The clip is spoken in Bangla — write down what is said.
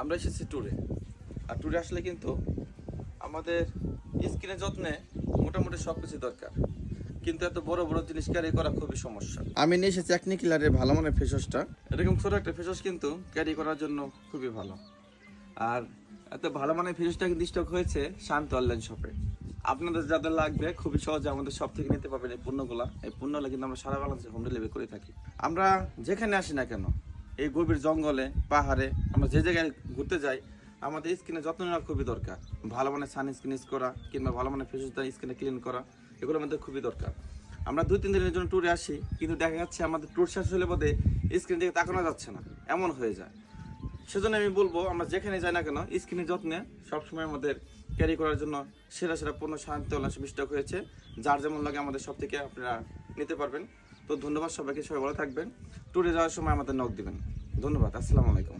আমরা এসেছি ট্যুরে। আর ট্যুরে আসলে কিন্তু আমাদের স্কিনের যত্নে মোটামুটি সব কিছু দরকার, কিন্তু এত বড় বড় জিনিস ক্যারি করা খুবই সমস্যা। আমি নিয়ে এসেছি টেকনিক্যালের ভালো মানের ফেস ওয়াশটা। এরকম ছোট একটা ফেস ওয়াশ কিন্তু ক্যারি করার জন্য খুবই ভালো। আর এত ভালো মানের ফেস ওয়াশটা কিন্তু স্টক হয়েছে শান্ত অনলাইন শপে। আপনাদের যাদের লাগবে খুবই সহজে আমাদের শপ থেকে নিতে পারবেন এই পণ্যগুলো। এই পণ্যগুলো কিন্তু আমরা সারা বাংলাদেশে হোম ডেলিভারি করে থাকি। আমরা যেখানে আসি না কেন, এই গভীর জঙ্গলে, পাহাড়ে, আমরা যে জায়গায় ঘুরতে যাই, আমাদের স্কিনে যত্ন নেওয়া খুবই দরকার। ভালো মানের সানস্ক্রিন ইউজ করা কিংবা ভালো মানের ফেস ওয়াশ স্কিনে ক্লিন করা, এগুলো আমাদের খুবই দরকার। আমরা 2-3 দিনের জন্য ট্যুরে আসি, কিন্তু দেখা যাচ্ছে আমাদের ট্যুর শেষ হলে বোধে স্ক্রিন দিকে তাকানো যাচ্ছে না, এমন হয়ে যায়। সেজন্য আমি বলবো, আমরা যেখানে যাই না কেন স্কিনের যত্নে সবসময় আমাদের ক্যারি করার জন্য সেরা সেরা পণ্য শান্তি অনলাইন স্টক হয়েছে। যার যেমন লাগে আমাদের সব থেকে আপনারা নিতে পারবেন। তো ধন্যবাদ সবাইকে, সবাই ভালো থাকবেন। ট্যুরে যাওয়ার সময় আমাদের নক দিবেন। ধন্যবাদ, আসসালামু আলাইকুম।